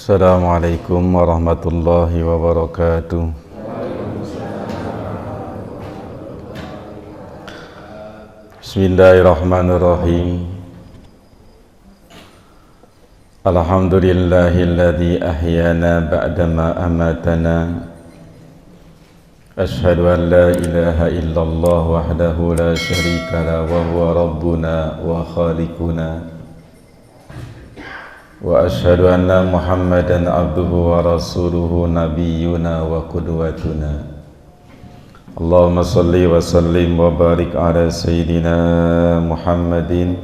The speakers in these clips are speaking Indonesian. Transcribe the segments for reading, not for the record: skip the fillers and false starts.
Assalamualaikum warahmatullahi wabarakatuh. Bismillahirrahmanirrahim. Alhamdulillahilladzi ahyana ba'dama amatana. Ashhadu an la ilaha illallah wahdahu la syarika la wa huwa rabbuna wa khaliquna. Wa ashhadu anna Muhammadan abduhu wa rasuluhu nabiyyuna wa qudwatuna. Allahumma salli wa sallim wa barik ala sayyidina Muhammadin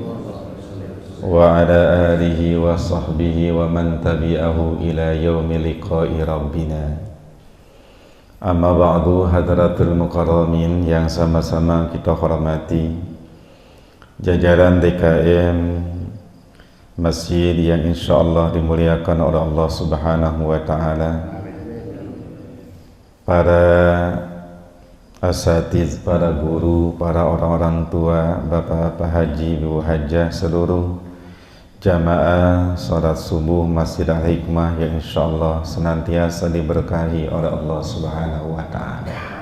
wa ala alihi wa sahbihi wa man tabi'ahu ila yaumi liqa'i rabbina. Amma ba'du, hadratul mukarramin yang sama-sama kita hormati, jajaran DKM masjid yang insyaallah dimuliakan oleh Allah Subhanahu wa ta'ala, para asatiz, para guru, para orang-orang tua, bapak-bapak haji, ibu hajah, seluruh jamaah salat subuh Masjid Al-Hikmah yang insyaallah senantiasa diberkahi oleh Allah Subhanahu wa ta'ala.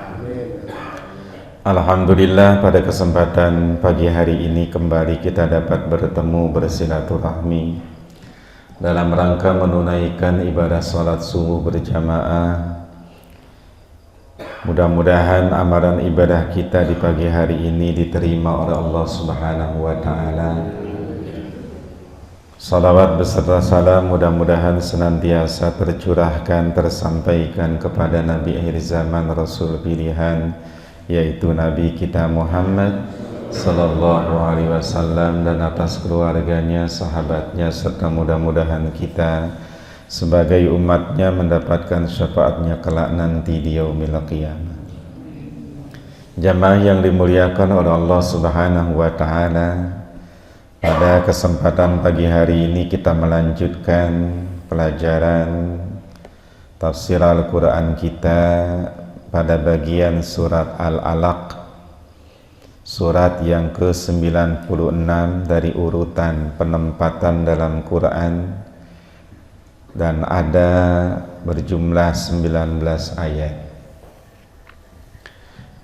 Alhamdulillah, pada kesempatan pagi hari ini kembali kita dapat bertemu bersilaturahmi dalam rangka menunaikan ibadah salat subuh berjamaah. Mudah-mudahan amalan ibadah kita di pagi hari ini diterima oleh Allah Subhanahu wa ta'ala. Salawat beserta salam mudah-mudahan senantiasa tercurahkan, tersampaikan kepada Nabi akhir zaman, Rasul pilihan, yaitu Nabi kita Muhammad sallallahu alaihi wasallam, dan atas keluarganya, sahabatnya, serta mudah-mudahan kita sebagai umatnya mendapatkan syafaatnya kelak nanti di yaumil qiyamah. Jamaah yang dimuliakan oleh Allah Subhanahu wa ta'ala, pada kesempatan pagi hari ini kita melanjutkan pelajaran tafsir Al-Quran kita pada bagian surat Al-Alaq, surat yang ke-96 dari urutan penempatan dalam Quran, dan ada berjumlah 19 ayat.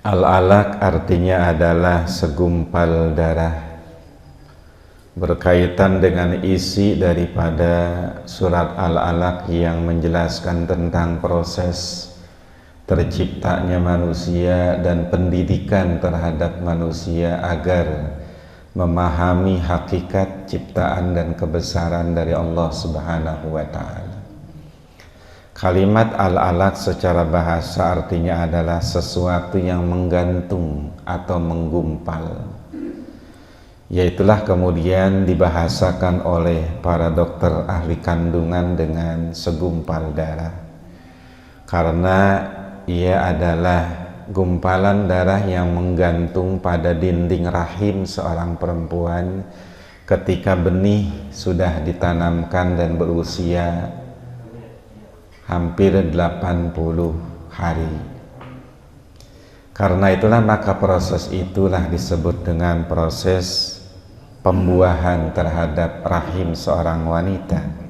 Al-Alaq artinya adalah segumpal darah, berkaitan dengan isi daripada surat Al-Alaq yang menjelaskan tentang proses terciptanya manusia dan pendidikan terhadap manusia agar memahami hakikat ciptaan dan kebesaran dari Allah Subhanahu wa ta'ala. Kalimat Al-Alaq secara bahasa artinya adalah sesuatu yang menggantung atau menggumpal. Yaitulah kemudian dibahasakan oleh para dokter ahli kandungan dengan segumpal darah, karena ia adalah gumpalan darah yang menggantung pada dinding rahim seorang perempuan ketika benih sudah ditanamkan dan berusia hampir 80 hari. Karena itulah maka proses itulah disebut dengan proses pembuahan terhadap rahim seorang wanita.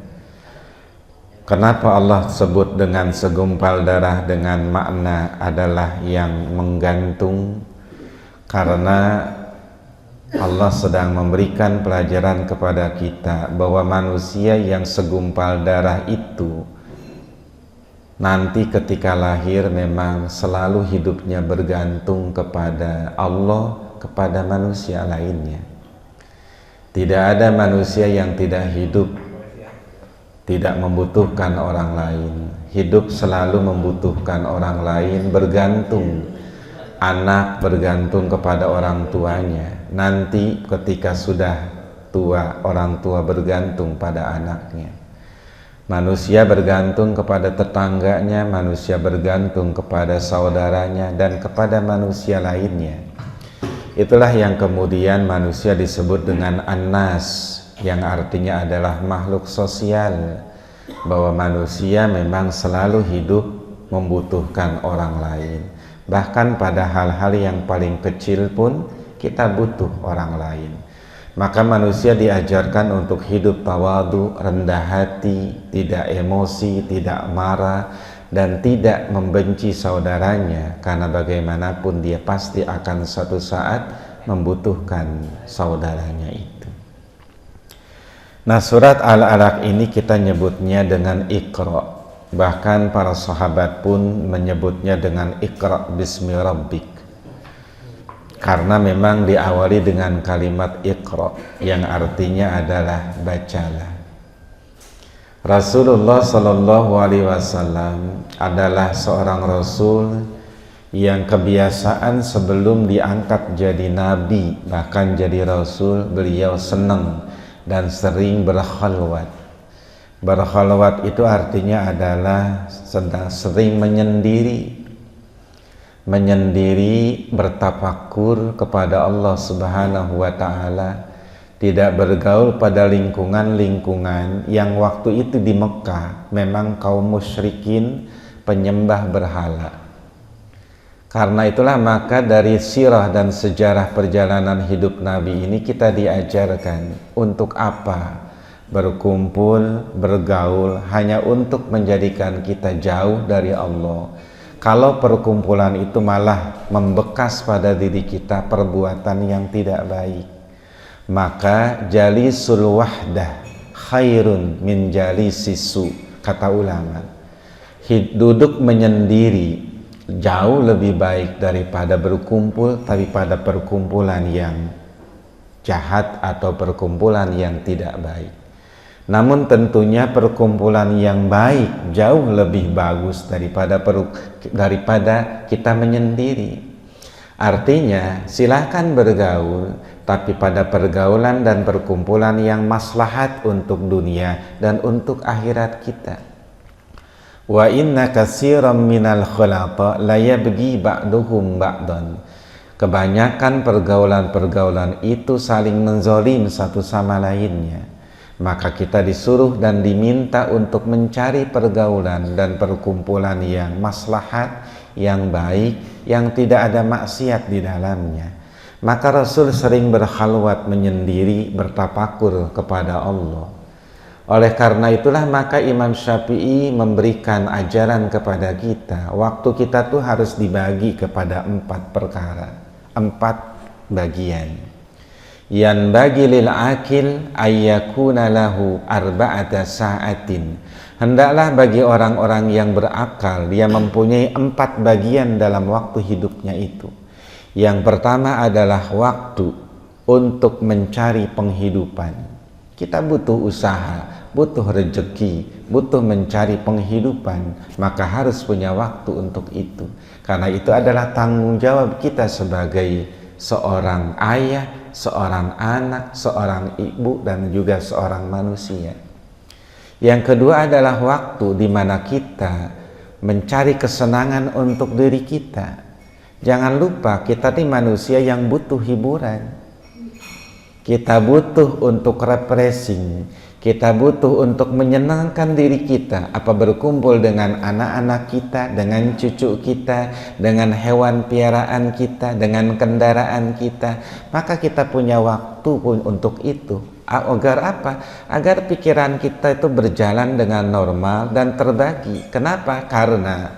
Kenapa Allah sebut dengan segumpal darah dengan makna adalah yang menggantung? Karena Allah sedang memberikan pelajaran kepada kita bahwa manusia yang segumpal darah itu nanti ketika lahir memang selalu hidupnya bergantung kepada Allah, kepada manusia lainnya. Tidak ada manusia yang tidak hidup tidak membutuhkan orang lain. Hidup selalu membutuhkan orang lain, bergantung. Anak bergantung kepada orang tuanya. Nanti ketika sudah tua, orang tua bergantung pada anaknya. Manusia bergantung kepada tetangganya, manusia bergantung kepada saudaranya, dan kepada manusia lainnya. Itulah yang kemudian manusia disebut dengan An-Nas, yang artinya adalah makhluk sosial, bahwa manusia memang selalu hidup membutuhkan orang lain. Bahkan pada hal-hal yang paling kecil pun kita butuh orang lain. Maka manusia diajarkan untuk hidup tawadu, rendah hati, tidak emosi, tidak marah, dan tidak membenci saudaranya, karena bagaimanapun dia pasti akan suatu saat membutuhkan saudaranya itu. Nah, surat Al-Alaq ini kita nyebutnya dengan Iqra. Bahkan para sahabat pun menyebutnya dengan Iqra bismi rabbik, karena memang diawali dengan kalimat Iqra yang artinya adalah bacalah. Rasulullah Shallallahu Alaihi Wasallam adalah seorang Rasul yang kebiasaan sebelum diangkat jadi Nabi, bahkan jadi Rasul, beliau senang dan sering berkhalwat. Berkhalwat itu artinya adalah sering menyendiri, bertafakur kepada Allah Subhanahu wa Ta'ala, tidak bergaul pada lingkungan yang waktu itu di Mekah memang kaum musyrikin, penyembah berhala. Karena itulah maka dari sirah dan sejarah perjalanan hidup Nabi ini kita diajarkan untuk apa berkumpul, bergaul hanya untuk menjadikan kita jauh dari Allah. Kalau perkumpulan itu malah membekas pada diri kita perbuatan yang tidak baik, maka jalisul wahdah khairun min jalisisu, kata ulama. Duduk menyendiri jauh lebih baik daripada berkumpul tapi pada perkumpulan yang jahat atau perkumpulan yang tidak baik. Namun tentunya perkumpulan yang baik jauh lebih bagus daripada kita menyendiri. Artinya silahkan bergaul, tapi pada pergaulan dan perkumpulan yang maslahat untuk dunia dan untuk akhirat kita. Wa inna katsiran minal khulata la yabghi ba'duhum ba'dan. Kebanyakan pergaulan-pergaulan itu saling menzolim satu sama lainnya. Maka kita disuruh dan diminta untuk mencari pergaulan dan perkumpulan yang maslahat, yang baik, yang tidak ada maksiat di dalamnya. Maka Rasul sering berkhalwat menyendiri, bertafakur kepada Allah. Oleh karena itulah maka Imam Syafi'i memberikan ajaran kepada kita, waktu kita tuh harus dibagi kepada 4 perkara, 4 bagian. Yan bagi lil akil ayyakuna lahu arba'ata sa'atin. Hendaklah bagi orang-orang yang berakal dia mempunyai 4 bagian dalam waktu hidupnya itu. Yang pertama adalah waktu untuk mencari penghidupan. Kita butuh usaha, butuh rezeki, butuh mencari penghidupan, maka harus punya waktu untuk itu. Karena itu adalah tanggung jawab kita sebagai seorang ayah, seorang anak, seorang ibu, dan juga seorang manusia. Yang kedua adalah waktu di mana kita mencari kesenangan untuk diri kita. Jangan lupa kita ini manusia yang butuh hiburan. Kita butuh untuk refreshing. Kita butuh untuk menyenangkan diri kita, apa berkumpul dengan anak-anak kita, dengan cucu kita, dengan hewan piaraan kita, dengan kendaraan kita. Maka kita punya waktu pun untuk itu. Agar apa? Agar pikiran kita itu berjalan dengan normal dan terbagi. Kenapa? Karena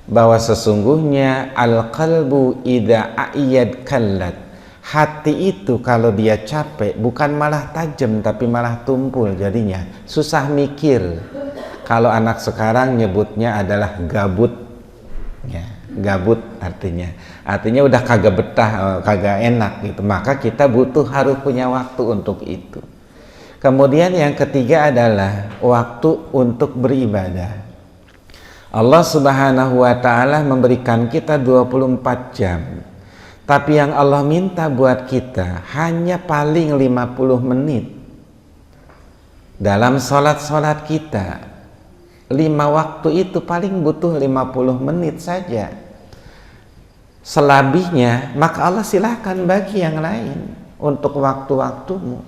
bahwa sesungguhnya al-qalbu idza a'yad kallat. Hati itu kalau dia capek bukan malah tajam tapi malah tumpul, jadinya susah mikir. Kalau anak sekarang nyebutnya adalah gabut ya, gabut artinya udah kagak betah, kagak enak gitu. Maka kita harus punya waktu untuk itu. Kemudian yang ketiga adalah waktu untuk beribadah. Allah Subhanahu wa Ta'ala memberikan kita 24 jam. Tapi yang Allah minta buat kita hanya paling 50 menit. Dalam sholat kita 5 waktu itu paling butuh 50 menit saja. Selebihnya maka Allah silahkan bagi yang lain untuk waktu-waktumu.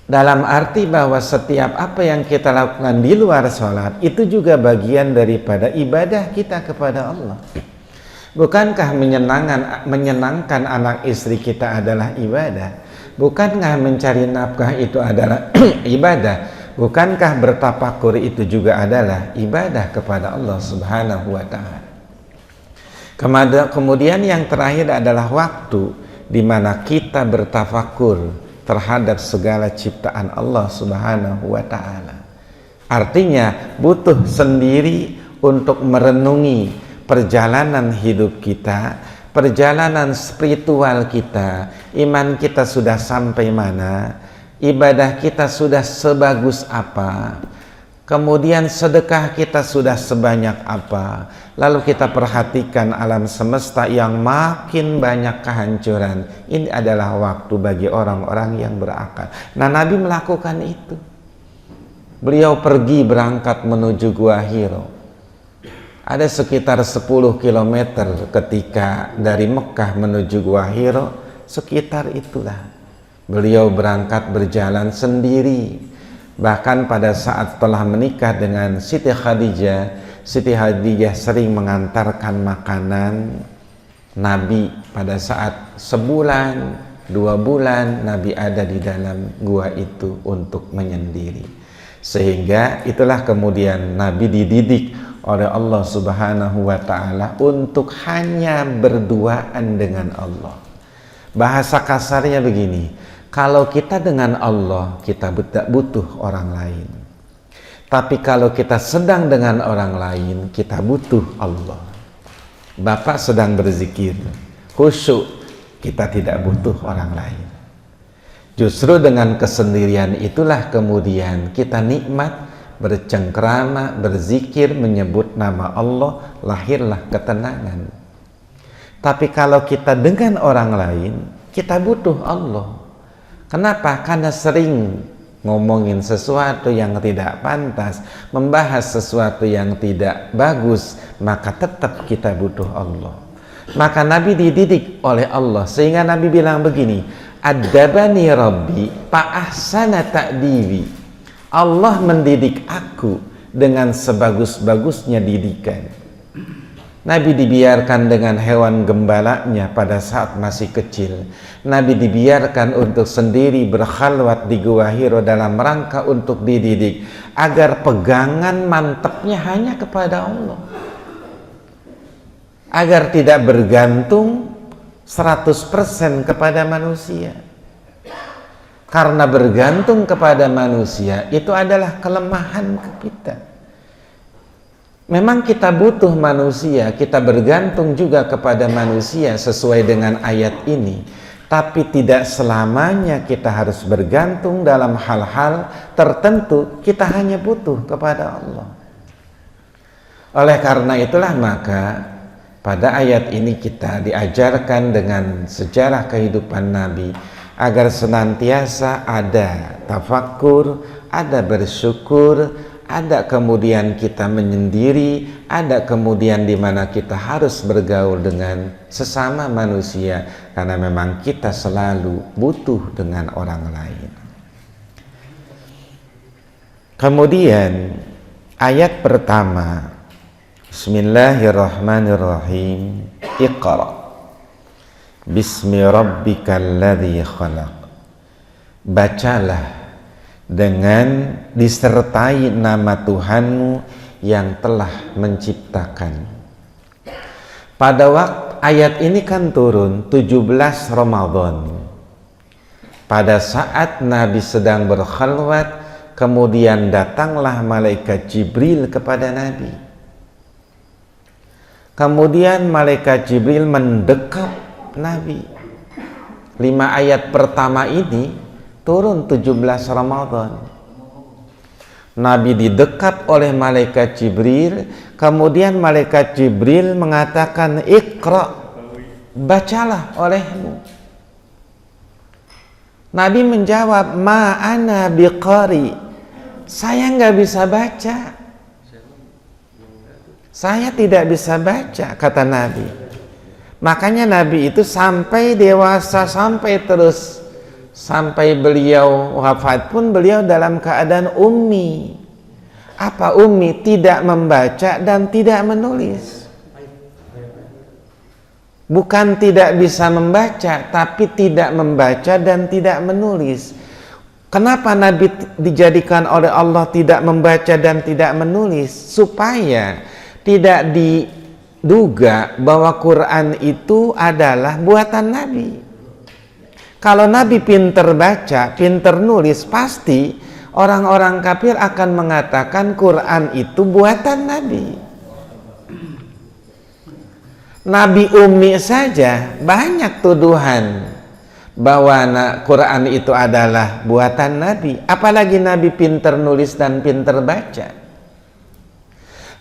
Dalam arti bahwa setiap apa yang kita lakukan di luar sholat itu juga bagian daripada ibadah kita kepada Allah. Bukankah menyenangkan anak istri kita adalah ibadah? Bukankah mencari nafkah itu adalah ibadah? Bukankah bertafakur itu juga adalah ibadah kepada Allah Subhanahu wa ta'ala? Kemudian yang terakhir adalah waktu di mana kita bertafakur terhadap segala ciptaan Allah Subhanahu wa ta'ala. Artinya butuh sendiri untuk merenungi perjalanan hidup kita, perjalanan spiritual kita, iman kita sudah sampai mana, ibadah kita sudah sebagus apa, kemudian sedekah kita sudah sebanyak apa. Lalu kita perhatikan alam semesta yang makin banyak kehancuran. Ini adalah waktu bagi orang-orang yang berakal. Nah, Nabi melakukan itu. Beliau pergi berangkat menuju Gua Hiro. Ada sekitar 10 km ketika dari Mekah menuju Gua Hiro, sekitar itulah. Beliau berangkat berjalan sendiri. Bahkan pada saat telah menikah dengan Siti Khadijah, Siti Khadijah sering mengantarkan makanan Nabi. Pada saat sebulan, 2 bulan Nabi ada di dalam gua itu untuk menyendiri. Sehingga itulah kemudian Nabi dididik oleh Allah Subhanahu wa ta'ala untuk hanya berduaan dengan Allah. Bahasa kasarnya begini, kalau kita dengan Allah, kita tidak butuh orang lain. Tapi kalau kita sedang dengan orang lain, kita butuh Allah. Bapak sedang berzikir, khusyuk, kita tidak butuh orang lain. Justru dengan kesendirian itulah kemudian kita nikmat, bercengkrama, berzikir, menyebut nama Allah, lahirlah ketenangan. Tapi kalau kita dengan orang lain, kita butuh Allah. Kenapa? Karena sering ngomongin sesuatu yang tidak pantas, membahas sesuatu yang tidak bagus, maka tetap kita butuh Allah. Maka Nabi dididik oleh Allah sehingga Nabi bilang begini, "Adabani Rabbi fa ahsana ta'dibi." Allah mendidik aku dengan sebagus-bagusnya didikan. Nabi dibiarkan dengan hewan gembalanya pada saat masih kecil. Nabi dibiarkan untuk sendiri berkhalwat di Gua Hiro dalam rangka untuk dididik agar pegangan mantapnya hanya kepada Allah, agar tidak bergantung 100% kepada manusia. Karena bergantung kepada manusia itu adalah kelemahan kita. Memang kita butuh manusia, kita bergantung juga kepada manusia sesuai dengan ayat ini. Tapi tidak selamanya kita harus bergantung dalam hal-hal tertentu, kita hanya butuh kepada Allah. Oleh karena itulah maka pada ayat ini kita diajarkan dengan sejarah kehidupan Nabi agar senantiasa ada tafakkur, ada bersyukur, ada kemudian kita menyendiri, ada kemudian di mana kita harus bergaul dengan sesama manusia karena memang kita selalu butuh dengan orang lain. Kemudian ayat pertama, Bismillahirrahmanirrahim. Iqra Bismi rabbikal ladzi khalaq. Bacalah dengan disertai nama Tuhanmu yang telah menciptakan. Pada waktu ayat ini kan turun 17 Ramadan. Pada saat Nabi sedang berkhalwat, kemudian datanglah malaikat Jibril kepada Nabi. Kemudian malaikat Jibril mendekap Nabi. 5 ayat pertama ini turun 17 Ramadan. Nabi didekap oleh malaikat Jibril, kemudian malaikat Jibril mengatakan, "Iqra," bacalah olehmu. Nabi menjawab, "Ma ana biqari," saya nggak bisa baca. Saya tidak bisa baca, kata Nabi. Makanya Nabi itu sampai dewasa, sampai beliau wafat pun beliau dalam keadaan ummi. Apa ummi? Tidak membaca dan tidak menulis. Bukan tidak bisa membaca, tapi tidak membaca dan tidak menulis. Kenapa Nabi dijadikan oleh Allah tidak membaca dan tidak menulis? Supaya tidak diduga bahwa Quran itu adalah buatan Nabi. Kalau Nabi pinter baca, pinter nulis, pasti orang-orang kafir akan mengatakan Quran itu buatan Nabi. Nabi Ummi saja banyak tuduhan bahwa Quran itu adalah buatan Nabi, apalagi Nabi pinter nulis dan pinter baca.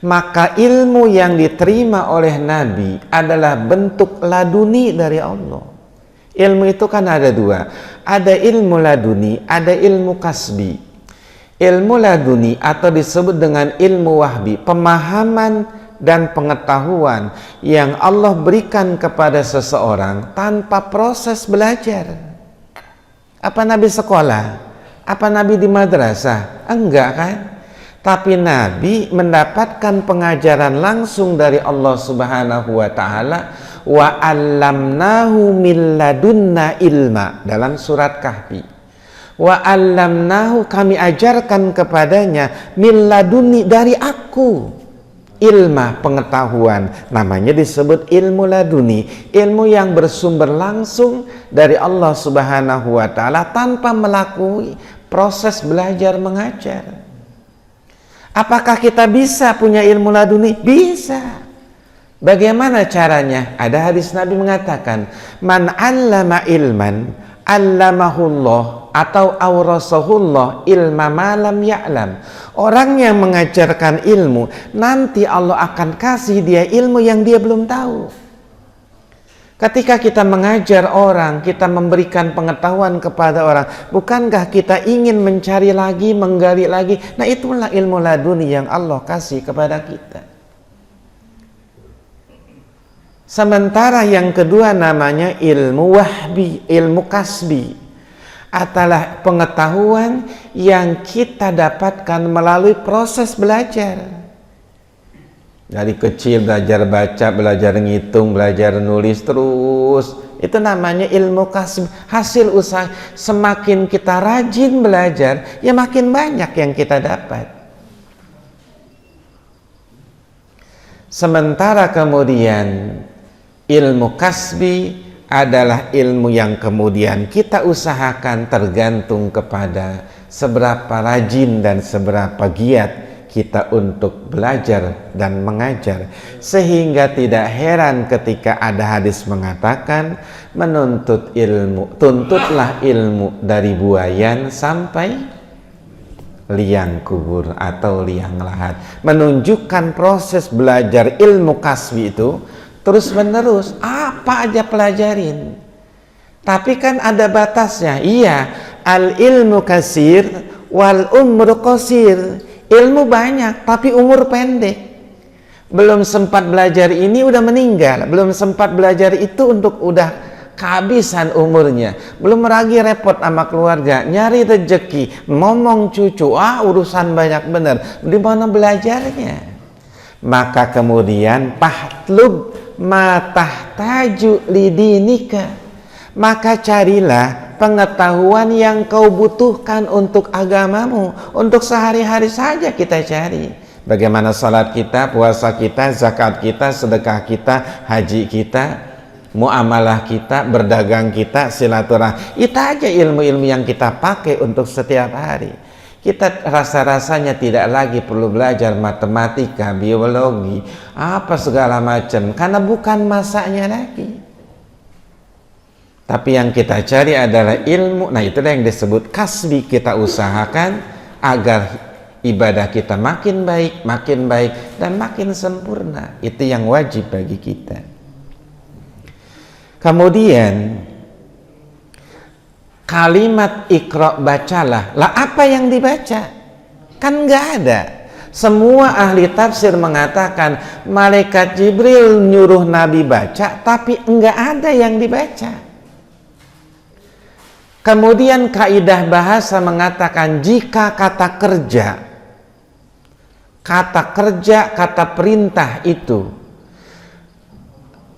Maka ilmu yang diterima oleh Nabi adalah bentuk laduni dari Allah. Ilmu itu kan ada dua, ada ilmu laduni, ada ilmu kasbi. Ilmu laduni atau disebut dengan ilmu wahbi, pemahaman dan pengetahuan yang Allah berikan kepada seseorang tanpa proses belajar. Apa Nabi sekolah? Apa Nabi di madrasah? Enggak kan? Tapi Nabi mendapatkan pengajaran langsung dari Allah Subhanahu wa taala, wa 'allamnahu min ladunna ilma, dalam surat Kahfi. Wa 'allamnahu, kami ajarkan kepadanya, min laduni, dari aku, ilma, pengetahuan. Namanya disebut ilmu laduni, ilmu yang bersumber langsung dari Allah Subhanahu wa taala tanpa melalui proses belajar mengajar. Apakah kita bisa punya ilmu laduni? Bisa. Bagaimana caranya? Ada hadis Nabi mengatakan, man 'allama ilman 'allamahullah atau awrasahullah ilma malam ya'lam. Orang yang mengajarkan ilmu, nanti Allah akan kasih dia ilmu yang dia belum tahu. Ketika kita mengajar orang, kita memberikan pengetahuan kepada orang, bukankah kita ingin mencari lagi, menggali lagi? Nah, itulah ilmu laduni yang Allah kasih kepada kita. Sementara yang kedua namanya ilmu wahbi, ilmu kasbi, adalah pengetahuan yang kita dapatkan melalui proses belajar. Dari kecil belajar baca, belajar ngitung, belajar nulis terus. Itu namanya ilmu kasbi, hasil usaha. Semakin kita rajin belajar, ya makin banyak yang kita dapat. Sementara kemudian ilmu kasbi adalah ilmu yang kemudian kita usahakan, tergantung kepada seberapa rajin dan seberapa giat kita untuk belajar dan mengajar. Sehingga tidak heran ketika ada hadis mengatakan, menuntut ilmu, tuntutlah ilmu dari buayan sampai liang kubur atau liang lahat. Menunjukkan proses belajar ilmu kasbi itu terus menerus, apa aja pelajarin. Tapi kan ada batasnya. Iya, al ilmu kasir wal umru qasir. Ilmu banyak tapi umur pendek. Belum sempat belajar ini udah meninggal, belum sempat belajar itu untuk udah kehabisan umurnya. Belum lagi repot sama keluarga, nyari rezeki, ngomong cucu, urusan banyak bener. Di mana belajarnya? Maka kemudian pahlub matahtaju lidinika, maka carilah pengetahuan yang kau butuhkan untuk agamamu, untuk sehari-hari saja kita cari. Bagaimana salat kita, puasa kita, zakat kita, sedekah kita, haji kita, muamalah kita, berdagang kita, silaturahmi. Itu aja ilmu-ilmu yang kita pakai untuk setiap hari. Kita rasa-rasanya tidak lagi perlu belajar matematika, biologi, apa segala macam, karena bukan masanya lagi. Tapi yang kita cari adalah ilmu. Nah, itulah yang disebut kasbi. Kita usahakan agar ibadah kita makin baik dan makin sempurna. Itu yang wajib bagi kita. Kemudian kalimat iqra, bacalah. Lah apa yang dibaca? Kan nggak ada. Semua ahli tafsir mengatakan malaikat Jibril nyuruh Nabi baca, tapi nggak ada yang dibaca. Kemudian kaidah bahasa mengatakan jika kata kerja, kata perintah itu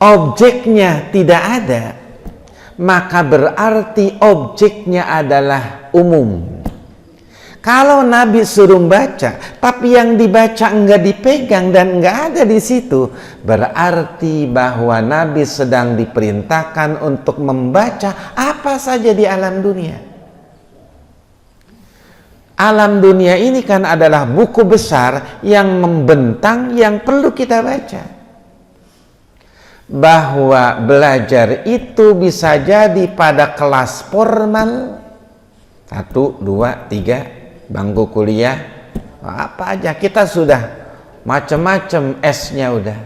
objeknya tidak ada, maka berarti objeknya adalah umum. Kalau Nabi suruh baca, tapi yang dibaca enggak dipegang dan enggak ada di situ, berarti bahwa Nabi sedang diperintahkan untuk membaca apa saja di alam dunia. Alam dunia ini kan adalah buku besar yang membentang yang perlu kita baca. Bahwa belajar itu bisa jadi pada kelas formal 1, 2, 3 bangku kuliah, apa aja kita sudah macam-macam S-nya udah.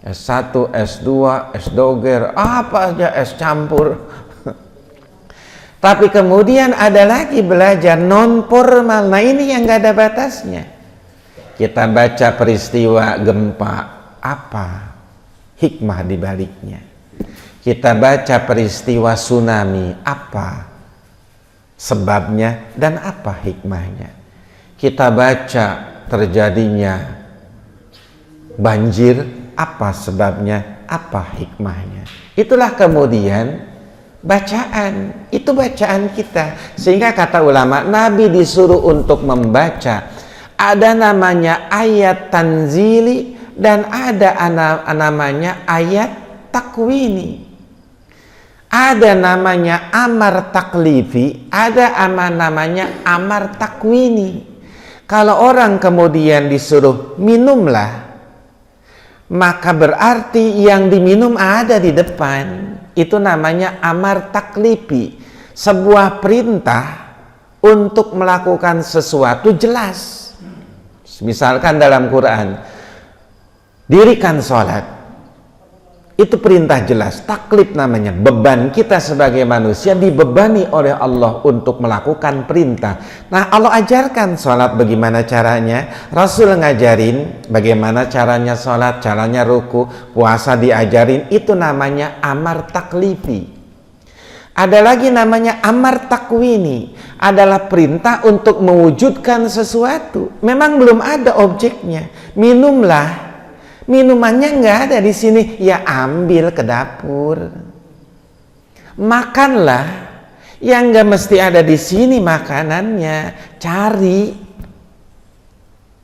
S1, S2, S-doger, apa aja S campur. Tapi kemudian ada lagi belajar non formal. Nah ini yang gak ada batasnya. Kita baca peristiwa gempa, apa hikmah di baliknya? Kita baca peristiwa tsunami, apa sebabnya dan apa hikmahnya? Kita baca terjadinya banjir, apa sebabnya, apa hikmahnya? Itulah kemudian bacaan, itu bacaan kita. Sehingga kata ulama, Nabi disuruh untuk membaca. Ada namanya ayat tanzili dan ada namanya ayat takwini. Ada namanya amar taklifi, ada namanya amar takwini. Kalau orang kemudian disuruh minumlah, maka berarti yang diminum ada di depan. Itu namanya amar taklifi, sebuah perintah untuk melakukan sesuatu jelas. Misalkan dalam Quran, dirikan sholat. Itu perintah jelas, taklif namanya. Beban kita sebagai manusia dibebani oleh Allah untuk melakukan perintah. Nah, Allah ajarkan sholat bagaimana caranya. Rasul ngajarin bagaimana caranya sholat, caranya ruku, puasa diajarin. Itu namanya amar taklifi. Ada lagi namanya amar takwini. Adalah perintah untuk mewujudkan sesuatu. Memang belum ada objeknya. Minumlah. Minumannya nggak ada di sini, ya ambil ke dapur. Makanlah, yang nggak mesti ada di sini makanannya, cari.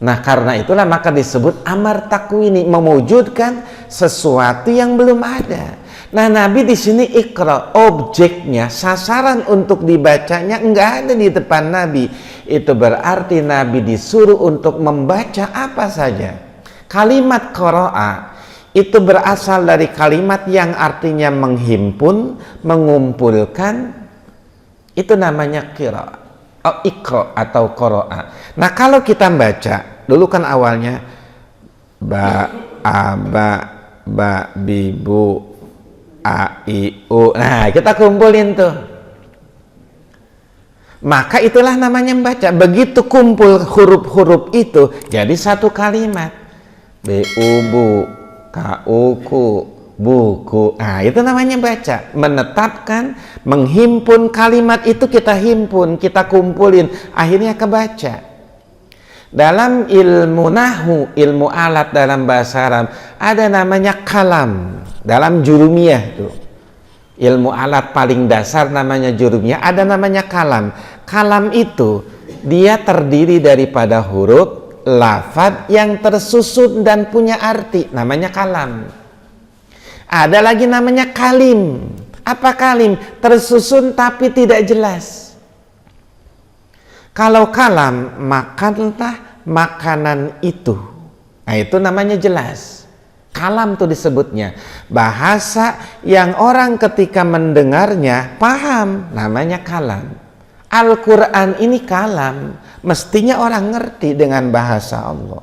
Nah karena itulah maka disebut amar takwini, mewujudkan sesuatu yang belum ada. Nah Nabi di sini ikra, objeknya, sasaran untuk dibacanya nggak ada di depan Nabi. Itu berarti Nabi disuruh untuk membaca apa saja. Kalimat qara'a itu berasal dari kalimat yang artinya menghimpun, mengumpulkan. Itu namanya qira'a, iqra atau qara'a. Nah kalau kita baca, dulu kan awalnya ba, a, ba, bi, bu, a, i, u. Nah kita kumpulin tuh. Maka itulah namanya membaca. Begitu kumpul huruf-huruf itu jadi satu kalimat. Bu, ku, buku. Nah, itu namanya baca. Menetapkan, menghimpun kalimat itu kita himpun, kita kumpulin, akhirnya kebaca. Dalam ilmu nahwu, ilmu alat dalam bahasa Arab, ada namanya kalam. Dalam jurumiyah tuh. Ilmu alat paling dasar namanya jurumiyah, ada namanya kalam. Kalam itu dia terdiri daripada huruf, lafaz yang tersusun dan punya arti, namanya kalam. Ada lagi namanya kalim. Apa kalim? Tersusun tapi tidak jelas. Kalau kalam, makanlah makanan itu. Nah itu namanya jelas. Kalam tuh disebutnya. Bahasa yang orang ketika mendengarnya paham, namanya kalam. Al-Quran ini kalam. Mestinya orang ngerti dengan bahasa Allah.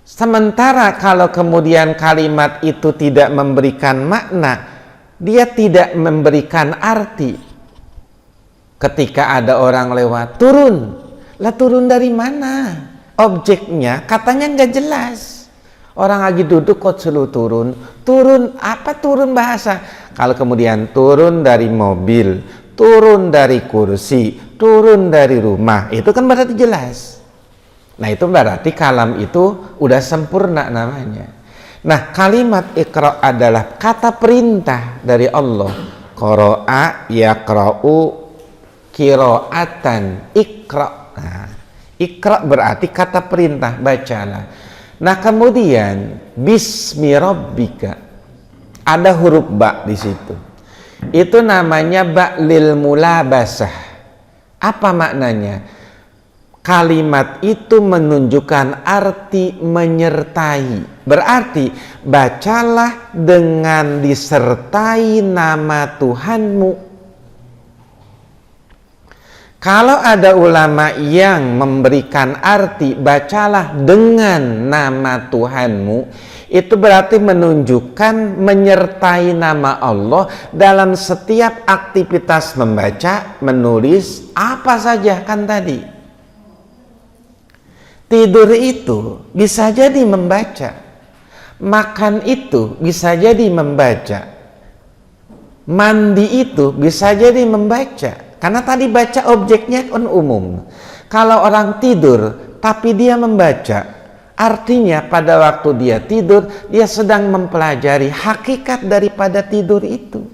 Sementara kalau kemudian kalimat itu tidak memberikan makna, dia tidak memberikan arti. Ketika ada orang lewat, turun. Lah turun dari mana? Objeknya katanya nggak jelas. Orang lagi duduk kok selalu turun. Turun apa turun bahasa? Kalau kemudian turun dari mobil, turun dari kursi, turun dari rumah, itu kan berarti jelas. Nah itu berarti kalam itu udah sempurna namanya. Nah, kalimat Iqra adalah kata perintah dari Allah. Qara'a yaqra'u qira'atan Iqra. Nah, Iqra berarti kata perintah, bacalah. Nah, kemudian bismi rabbika, ada huruf ba di situ. Itu namanya ba lil mulabasah. Apa maknanya? Kalimat itu menunjukkan arti menyertai. Berarti bacalah dengan disertai nama Tuhanmu. Kalau ada ulama yang memberikan arti bacalah dengan nama Tuhanmu, itu berarti menunjukkan menyertai nama Allah dalam setiap aktivitas membaca, menulis, apa saja kan tadi. Tidur itu bisa jadi membaca, makan itu bisa jadi membaca, mandi itu bisa jadi membaca. Karena tadi baca objeknya kan umum. Kalau orang tidur tapi dia membaca, artinya pada waktu dia tidur, dia sedang mempelajari hakikat daripada tidur itu.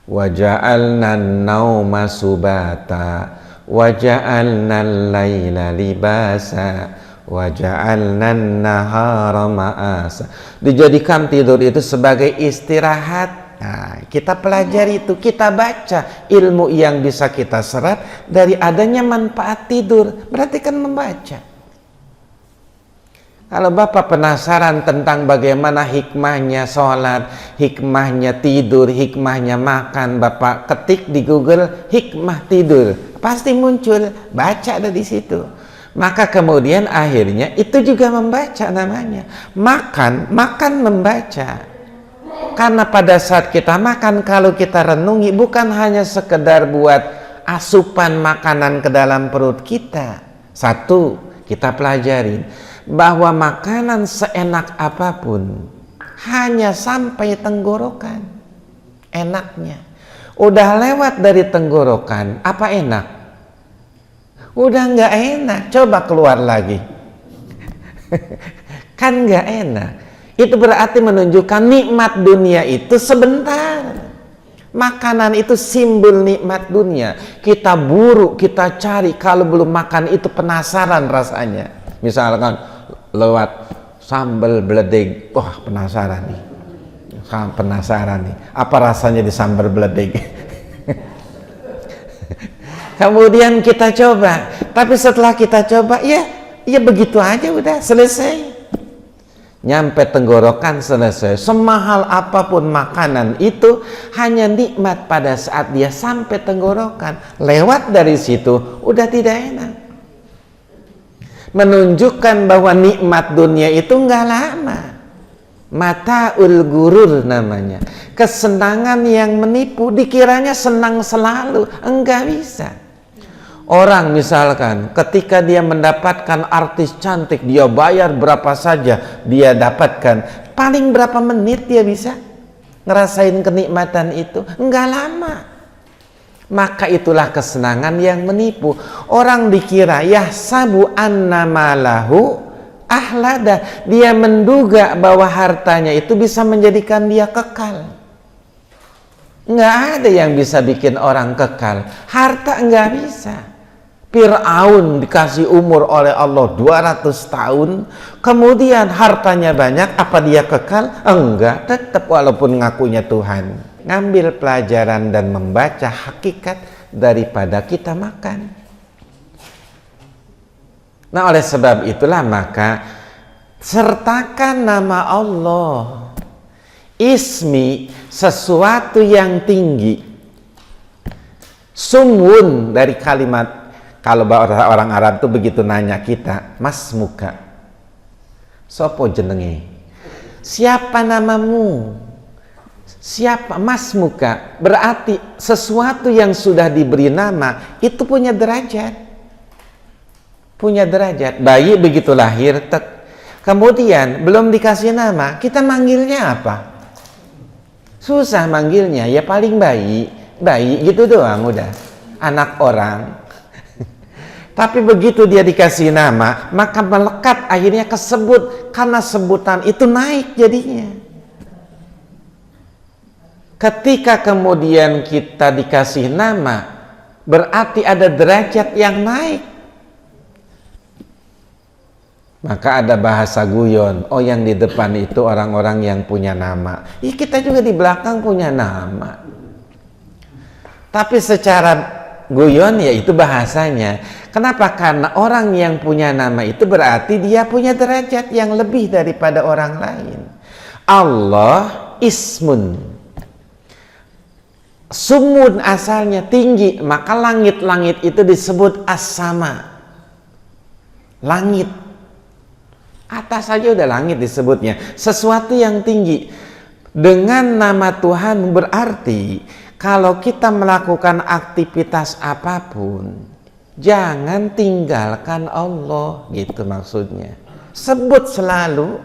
Wa ja'alna an-nauma subata wa ja'alna al-laila libasa wa ja'alna an-nahara ma'asa. Dijadikan tidur itu sebagai istirahat. Nah, kita pelajari itu, kita baca ilmu yang bisa kita serap dari adanya manfaat tidur. Berarti kan membaca. Kalau Bapak penasaran tentang bagaimana hikmahnya sholat, hikmahnya tidur, hikmahnya makan, Bapak ketik di Google hikmah tidur, pasti muncul, baca ada di situ. Maka kemudian akhirnya itu juga membaca namanya. Makan membaca. Karena pada saat kita makan, kalau kita renungi, bukan hanya sekedar buat asupan makanan ke dalam perut kita. Satu, kita pelajarin bahwa makanan seenak apapun hanya sampai tenggorokan. Enaknya udah lewat dari tenggorokan, apa enak? Udah nggak enak, coba keluar lagi. Kan nggak enak. Itu berarti menunjukkan nikmat dunia itu sebentar. Makanan itu simbol nikmat dunia. Kita buru, kita cari, kalau belum makan itu penasaran rasanya. Misalkan lewat sambal beledeg, wah penasaran nih. Penasaran nih, apa rasanya di sambal beledeg? Kemudian kita coba, tapi setelah kita coba, ya begitu aja, udah selesai. Nyampe tenggorokan selesai. Semahal apapun makanan itu hanya nikmat pada saat dia sampai tenggorokan. Lewat dari situ udah tidak enak. Menunjukkan bahwa nikmat dunia itu enggak lama. Mata'ul gurur namanya. Kesenangan yang menipu, dikiranya senang selalu. Enggak bisa. Orang misalkan ketika dia mendapatkan artis cantik, dia bayar berapa saja dia dapatkan. Paling berapa menit dia bisa ngerasain kenikmatan itu? Enggak lama. Maka itulah kesenangan yang menipu. Orang dikira yahsabu anna malahu ahlada. Dia menduga bahwa hartanya itu bisa menjadikan dia kekal. Enggak ada yang bisa bikin orang kekal. Harta enggak bisa. Fir'aun dikasih umur oleh Allah 200 tahun, kemudian hartanya banyak, apa dia kekal? Enggak, tetap walaupun ngakunya Tuhan. Ngambil pelajaran dan membaca hakikat daripada kita makan. Nah, oleh sebab itulah maka sertakan nama Allah. Ismi, sesuatu yang tinggi. Sumwun dari kalimat. Kalau orang Arab tuh begitu nanya kita, mas muka, sopo jenenge, siapa namamu, siapa mas muka, berarti sesuatu yang sudah diberi nama itu punya derajat, Bayi begitu lahir, kemudian belum dikasih nama, kita manggilnya apa? Susah manggilnya, ya paling bayi gitu doang udah, anak orang. Tapi begitu dia dikasih nama, maka melekat, akhirnya kesebut, karena sebutan itu naik jadinya. Ketika kemudian kita dikasih nama, berarti ada derajat yang naik. Maka ada bahasa guyon, oh yang di depan itu orang-orang yang punya nama. Ya kita juga di belakang punya nama. Tapi secara guyon ya itu bahasanya. Kenapa? Karena orang yang punya nama itu berarti dia punya derajat yang lebih daripada orang lain. Allah ismun. Sumun asalnya tinggi, maka langit-langit itu disebut as-sama. Langit. Atas saja udah langit disebutnya. Sesuatu yang tinggi. Dengan nama Tuhan berarti kalau kita melakukan aktivitas apapun, jangan tinggalkan Allah, gitu maksudnya. Sebut selalu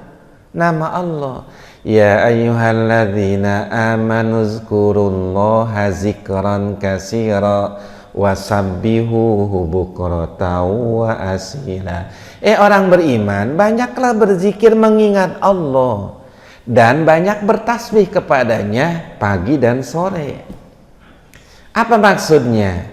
nama Allah. Ya ayyuhalladzina amanu zkurullaha zikran katsira wasabbihuhu bukratan wa asila. Orang beriman, banyaklah berzikir mengingat Allah dan banyak bertasbih kepadanya pagi dan sore. Apa maksudnya?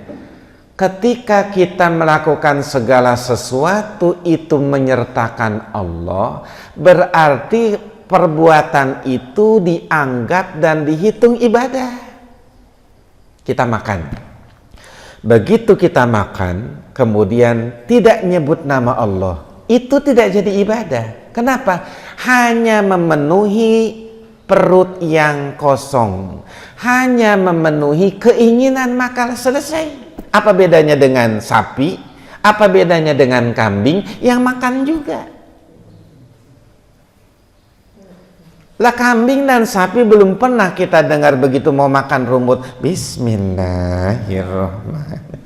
Ketika kita melakukan segala sesuatu itu menyertakan Allah, berarti perbuatan itu dianggap dan dihitung ibadah. Kita makan. Begitu kita makan, kemudian tidak nyebut nama Allah, itu tidak jadi ibadah. Kenapa? Hanya memenuhi perut yang kosong, hanya memenuhi keinginan, maka selesai. Apa bedanya dengan sapi? Apa bedanya dengan kambing yang makan juga? Lah kambing dan sapi belum pernah kita dengar begitu mau makan rumput, bismillahirrahmanirrahim.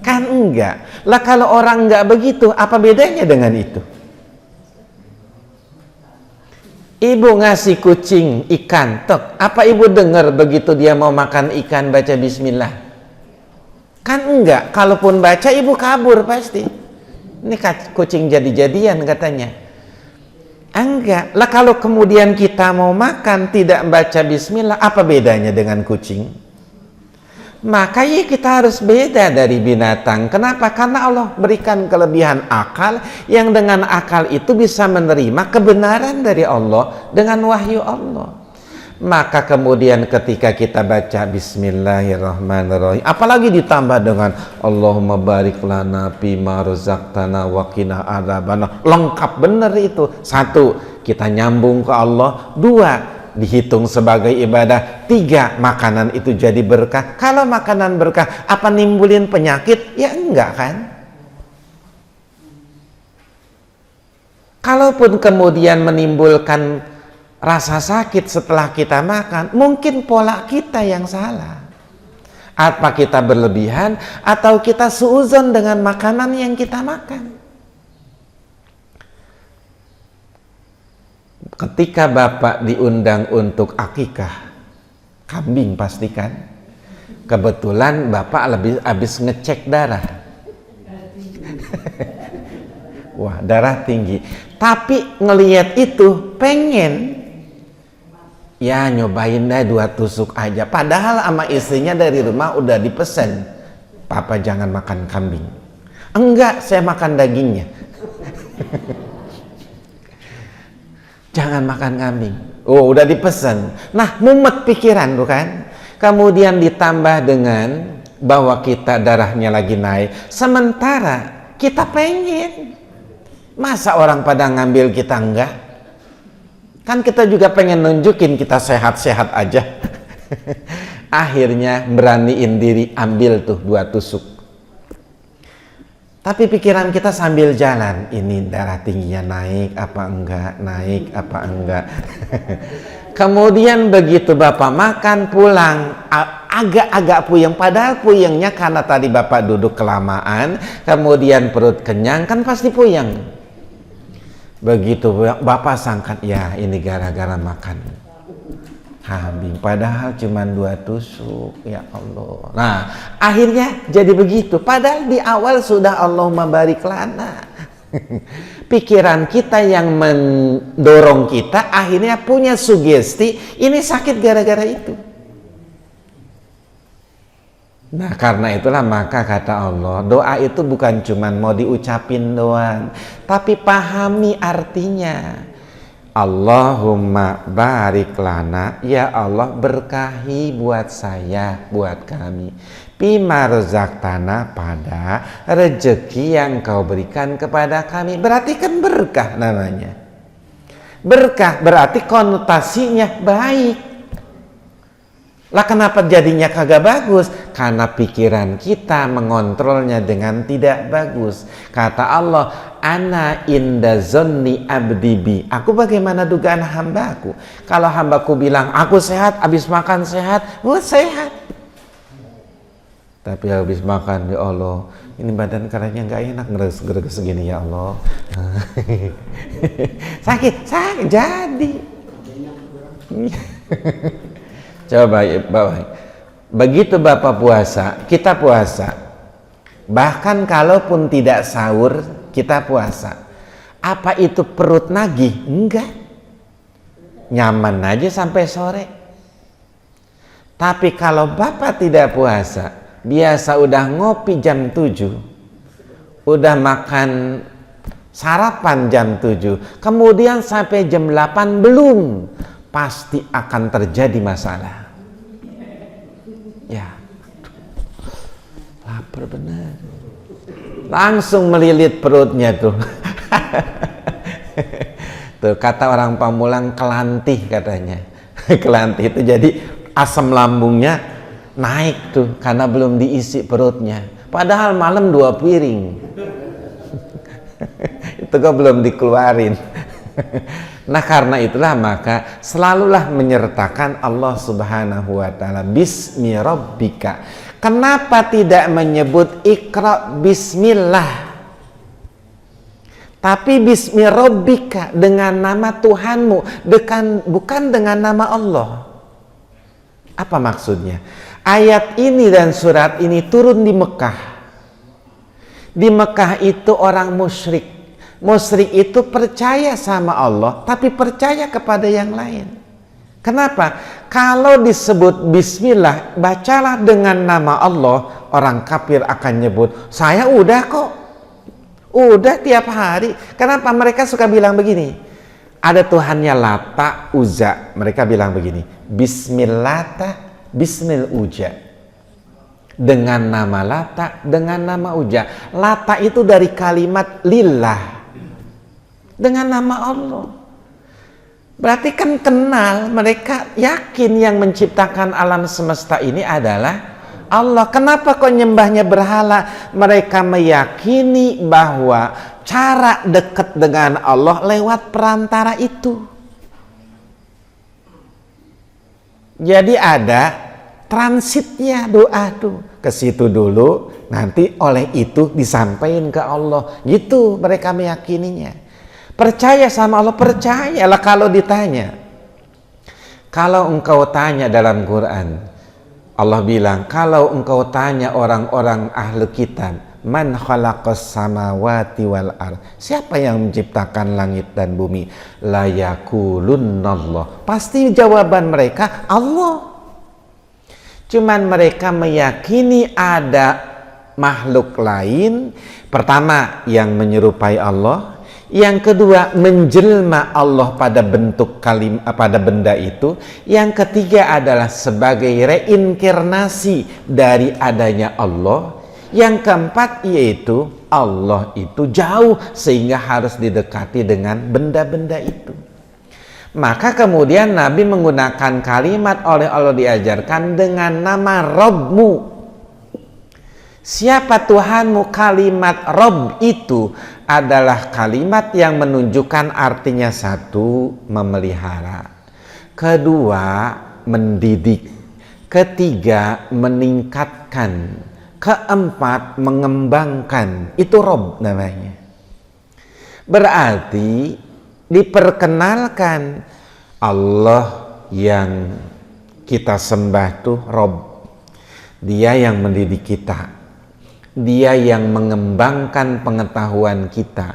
Kan enggak. Lah kalau orang enggak begitu, apa bedanya dengan itu? Ibu ngasih kucing ikan, tok. Apa ibu dengar begitu dia mau makan ikan baca bismillah? Kan enggak. Kalaupun baca ibu kabur pasti. Ini kucing jadi-jadian katanya. Enggak. Lah kalau kemudian kita mau makan tidak baca bismillah, apa bedanya dengan kucing? Maka ya kita harus beda dari binatang. Kenapa? Karena Allah berikan kelebihan akal yang dengan akal itu bisa menerima kebenaran dari Allah dengan wahyu Allah. Maka kemudian ketika kita baca bismillahirrahmanirrahim, apalagi ditambah dengan Allahumma barik lana fima razaqtana wa qina adzabannar, lengkap benar itu. Satu, kita nyambung ke Allah. Dua, dihitung sebagai ibadah. Tiga, makanan itu jadi berkah. Kalau makanan berkah, apa nimbulin penyakit? Ya enggak kan? Kalaupun kemudian menimbulkan rasa sakit setelah kita makan, mungkin pola kita yang salah. Apa kita berlebihan atau kita suuzon dengan makanan yang kita makan? Ketika bapak diundang untuk akikah kambing pastikan, kebetulan bapak habis ngecek darah. Wah, darah tinggi. Tapi ngelihat itu pengen ya nyobain deh 2 tusuk aja. Padahal sama istrinya dari rumah udah dipesan, papa jangan makan kambing. Enggak, saya makan dagingnya. Jangan makan kambing. Oh, udah dipesan. Nah, mumet pikiran bukan? Kemudian ditambah dengan bahwa kita darahnya lagi naik, sementara kita pengen. Masa orang pada ngambil kita enggak? Kan kita juga pengen nunjukin kita sehat-sehat aja. Akhirnya beraniin diri ambil tuh 2 tusuk. Tapi pikiran kita sambil jalan, ini darah tingginya naik apa enggak, naik apa enggak. Kemudian begitu bapak makan pulang, agak-agak puyeng, padahal puyengnya karena tadi bapak duduk kelamaan, kemudian perut kenyang, kan pasti puyeng. Begitu bapak sangka, ya ini gara-gara makan. kambing, padahal cuma 2 tusuk, ya Allah. Nah, akhirnya jadi begitu, padahal di awal sudah Allahumma barik lana. Pikiran kita yang mendorong kita akhirnya punya sugesti, ini sakit gara-gara itu. Nah, karena itulah maka kata Allah, doa itu bukan cuma mau diucapin doang, tapi pahami artinya. Allahumma barik lana, ya Allah berkahi buat saya, buat kami. Bima razaqtana, pada rezeki yang kau berikan kepada kami. Berarti kan berkah namanya. Berkah berarti konotasinya baik. Lah kenapa jadinya kagak bagus? Karena pikiran kita mengontrolnya dengan tidak bagus. Kata Allah, ana inda zonni abdi bi. Aku bagaimana dugaan hambaku. Kalau hambaku bilang aku sehat, habis makan sehat, sehat. Tapi habis makan, ya Allah, ini badan karanya nggak enak, ngeres segini, ya Allah. sakit jadi. Coba Bapak, begitu Bapak puasa, kita puasa. Bahkan kalaupun tidak sahur, kita puasa. Apa itu perut nagih? Enggak. Nyaman aja sampai sore. Tapi kalau Bapak tidak puasa, biasa udah ngopi jam 7, udah makan sarapan jam 7, kemudian sampai jam 8 belum, pasti akan terjadi masalah. Ya, lapar benar, langsung melilit perutnya tuh. Tuh kata orang Pamulang, kelantih katanya. Kelantih itu jadi asam lambungnya naik tuh karena belum diisi perutnya, padahal malam 2 piring. Itu kok belum dikeluarin. Nah, karena itulah maka selalulah menyertakan Allah Subhanahu wa taala, bismi rabbika. Kenapa tidak menyebut ikra bismillah, tapi bismi rabbika, dengan nama Tuhanmu, bukan dengan nama Allah? Apa maksudnya? Ayat ini dan surat ini turun di Mekah. Di Mekah itu orang musyrik. Musyrik itu percaya sama Allah, tapi percaya kepada yang lain. Kenapa? Kalau disebut bismillah, bacalah dengan nama Allah, orang kafir akan nyebut, saya udah kok. Udah tiap hari. Kenapa mereka suka bilang begini? Ada Tuhannya Lata, Uzza. Mereka bilang begini, bismillata, bismil Uja. Dengan nama Lata, dengan nama Uja. Lata itu dari kalimat lillah, dengan nama Allah. Berarti kan kenal, mereka yakin yang menciptakan alam semesta ini adalah Allah. Kenapa kok nyembahnya berhala? Mereka meyakini bahwa cara dekat dengan Allah lewat perantara itu. Jadi ada transitnya doa tuh, ke situ dulu, nanti oleh itu disampaikan ke Allah. Gitu mereka meyakininya. Percaya sama Allah, percayalah. Kalau ditanya, kalau engkau tanya dalam Quran, Allah bilang, kalau engkau tanya orang-orang ahli kitab, man khalaqas samawati wal ard, siapa yang menciptakan langit dan bumi? La yaqulunnallah, pasti jawaban mereka Allah. Cuman mereka meyakini ada makhluk lain. Pertama, yang menyerupai Allah. Yang kedua, menjelma Allah pada bentuk pada benda itu. Yang ketiga adalah sebagai reinkarnasi dari adanya Allah. Yang keempat yaitu Allah itu jauh sehingga harus didekati dengan benda-benda itu. Maka kemudian Nabi menggunakan kalimat oleh Allah diajarkan dengan nama Rabbmu. Siapa Tuhanmu? Kalimat Rabb itu adalah kalimat yang menunjukkan artinya satu, memelihara. Kedua, mendidik. Ketiga, meningkatkan. Keempat, mengembangkan. Itu Rabb namanya. Berarti diperkenalkan Allah yang kita sembah tuh Rob. Dia yang mendidik kita, dia yang mengembangkan pengetahuan kita,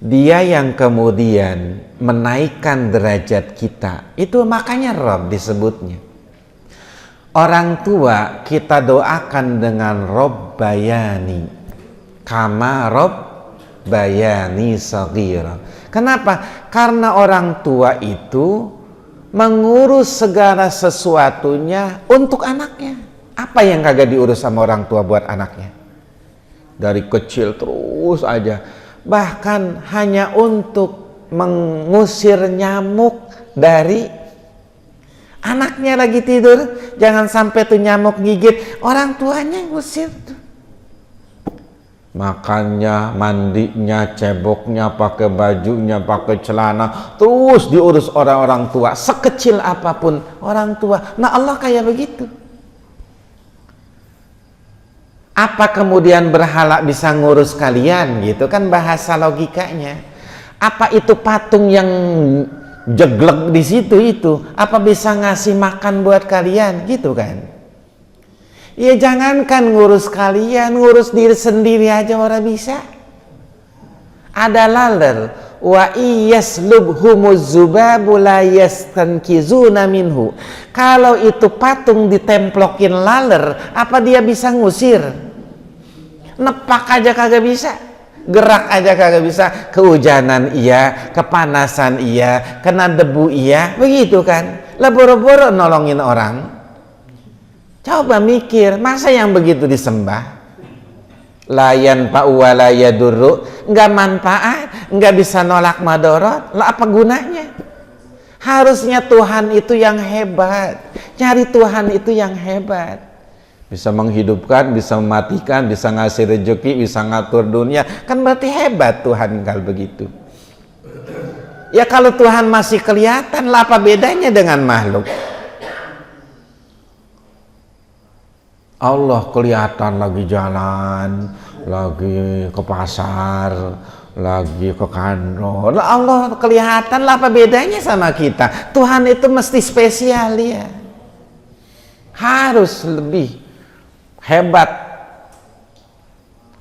dia yang kemudian menaikkan derajat kita. Itu makanya Rob disebutnya. Orang tua kita doakan dengan Rob bayani, kama Rob bayani saghira. Kenapa? Karena orang tua itu mengurus segala sesuatunya untuk anaknya. Apa yang kagak diurus sama orang tua buat anaknya? Dari kecil terus aja. Bahkan hanya untuk mengusir nyamuk dari anaknya lagi tidur. Jangan sampai tuh nyamuk gigit. Orang tuanya yang ngusir tuh. Makannya, mandinya, ceboknya, pakai bajunya, pakai celana, terus diurus orang-orang tua, sekecil apapun orang tua. Nah Allah kayak begitu. Apa kemudian berhala bisa ngurus kalian gitu kan bahasa logikanya? Apa itu patung yang jeglek di situ itu? Apa bisa ngasih makan buat kalian gitu kan? Ya jangankan ngurus kalian, ngurus diri sendiri aja orang bisa. Ada laler, wa iyaslubhumuz zubabu la yastankizuna minhu. Kalau itu patung ditemplokin laler, apa dia bisa ngusir? Nepak aja kagak bisa, gerak aja kagak bisa, kehujanan iya, kepanasan iya, kena debu iya, begitu kan? Lah boro-boro nolongin orang. Coba mikir, masa yang begitu disembah? Layan pa'u wa la yadurru, nggak manfaat, nggak bisa nolak madorot, lah apa gunanya? Harusnya Tuhan itu yang hebat, cari Tuhan itu yang hebat. Bisa menghidupkan, bisa mematikan, bisa ngasih rezeki, bisa ngatur dunia, kan berarti hebat Tuhan kalau begitu. Ya kalau Tuhan masih kelihatan, lah apa bedanya dengan makhluk? Allah kelihatan lagi jalan, lagi ke pasar, lagi ke kantor. Allah kelihatan, lah apa bedanya sama kita? Tuhan itu mesti spesial ya. Harus lebih hebat.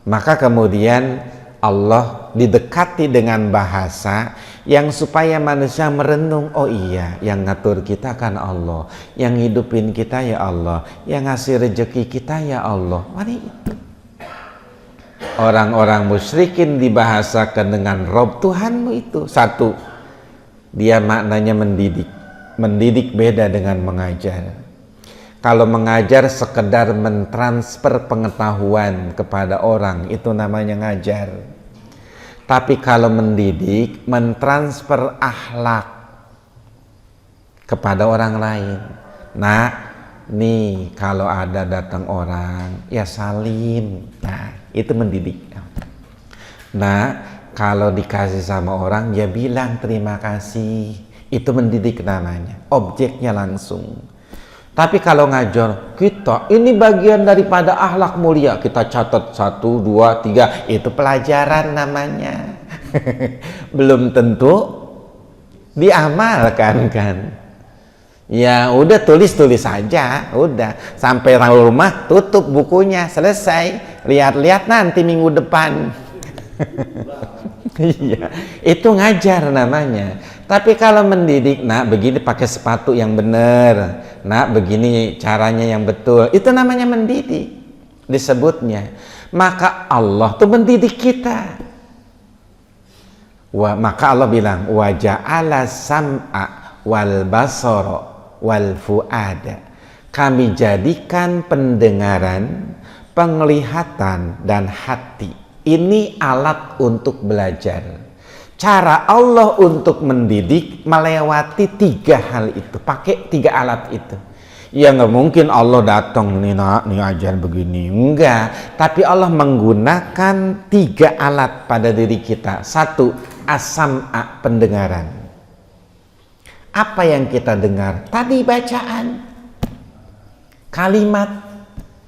Maka kemudian Allah didekati dengan bahasa yang supaya manusia merenung, oh iya yang ngatur kita kan Allah, yang hidupin kita ya Allah, yang ngasih rezeki kita ya Allah. Mari itu. Orang-orang musyrikin dibahasakan dengan Rob Tuhanmu itu. Satu, dia maknanya mendidik. Mendidik beda dengan mengajar. Kalau mengajar sekedar mentransfer pengetahuan kepada orang, itu namanya ngajar. Tapi kalau mendidik, mentransfer akhlak kepada orang lain. Nah, nih kalau ada datang orang, ya salim. Nah, itu mendidik. Nah, kalau dikasih sama orang, ya bilang terima kasih. Itu mendidik namanya. Objeknya langsung. Tapi kalau ngajar kita, ini bagian daripada akhlak mulia. Kita catat 1, 2, 3. Itu pelajaran namanya. Belum tentu diamalkan kan. Ya udah tulis-tulis saja. Udah. Sampai rumah tutup bukunya. Selesai. Lihat-lihat nanti minggu depan. Iya. Itu ngajar namanya. Tapi kalau mendidik, nak begini pakai sepatu yang benar, nak begini caranya yang betul, itu namanya mendidik disebutnya. Maka Allah tuh mendidik kita. Maka Allah bilang wa ja'ala sam'a wal basara wal fuada. Kami jadikan pendengaran, penglihatan dan hati. Ini alat untuk belajar. Cara Allah untuk mendidik melewati 3 hal itu, pakai 3 alat itu. Ya nggak mungkin Allah datang nih nak, nih ajar begini, enggak. Tapi Allah menggunakan 3 alat pada diri kita. 1, as-sam'a, pendengaran. Apa yang kita dengar? Tadi bacaan, kalimat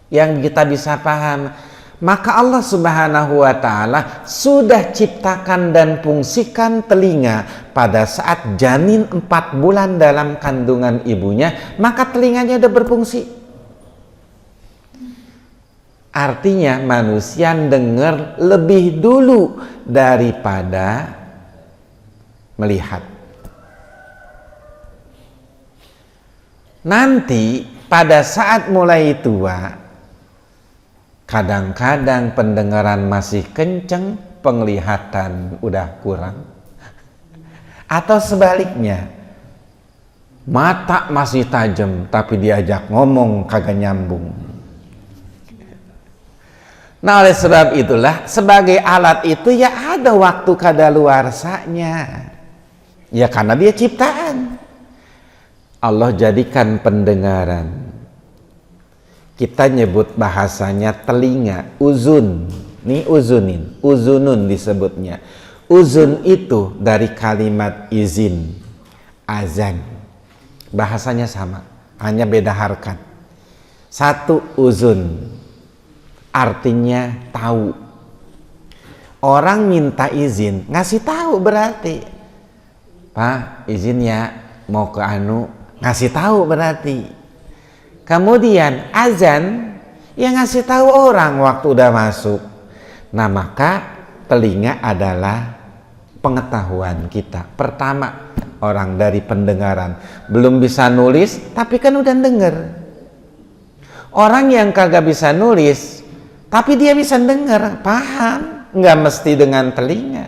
yang kita bisa paham. Maka Allah Subhanahu wa Ta'ala sudah ciptakan dan fungsikan telinga pada saat janin 4 bulan dalam kandungan ibunya, maka telinganya udah berfungsi. Artinya manusia dengar lebih dulu daripada melihat. Nanti pada saat mulai tua, kadang-kadang pendengaran masih kenceng, penglihatan udah kurang. Atau sebaliknya, mata masih tajam tapi diajak ngomong kagak nyambung. Nah, oleh sebab itulah sebagai alat itu ya ada waktu kadaluarsanya. Ya karena dia ciptaan. Allah jadikan pendengaran. Kita nyebut bahasanya telinga, uzun. Ini uzunun disebutnya. Uzun itu dari kalimat izin, azan. Bahasanya sama, hanya beda harkat. Satu uzun, artinya tahu. Orang minta izin, ngasih tahu berarti. Pak, izin ya, mau ke ngasih tahu berarti. Kemudian azan yang ngasih tahu orang waktu udah masuk. Nah, maka telinga adalah pengetahuan kita. Pertama, orang dari pendengaran belum bisa nulis tapi kan udah denger. Orang yang kagak bisa nulis tapi dia bisa denger, paham, nggak mesti dengan telinga,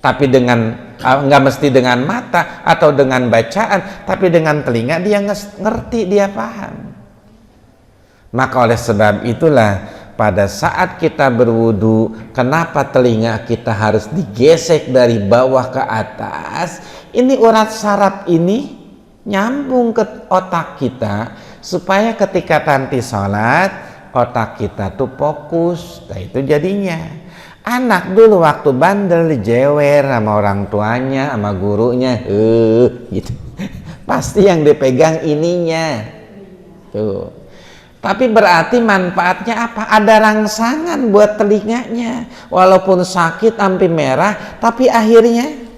tapi nggak mesti dengan mata atau dengan bacaan, tapi dengan telinga dia ngerti, dia paham. Maka oleh sebab itulah pada saat kita berwudu, kenapa telinga kita harus digesek dari bawah ke atas? Ini urat saraf ini nyambung ke otak kita supaya ketika nanti sholat otak kita tuh fokus. Nah, itu jadinya anak dulu waktu bandel dijewer sama orang tuanya, sama gurunya, gitu. Pasti yang dipegang ininya tuh. Tapi berarti manfaatnya apa? Ada rangsangan buat telinganya. Walaupun sakit sampai merah, tapi akhirnya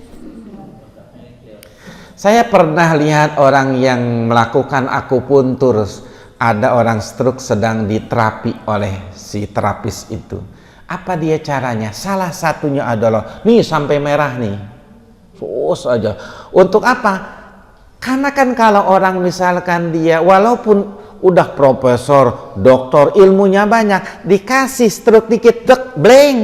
saya pernah lihat orang yang melakukan akupuntur. Ada orang stroke sedang diterapi oleh si terapis itu. Apa dia caranya? Salah satunya adalah, nih sampai merah nih. Terus aja. Untuk apa? Karena kan kalau orang misalkan dia walaupun udah profesor, doktor, ilmunya banyak, dikasih stroke dikit, dek, blank.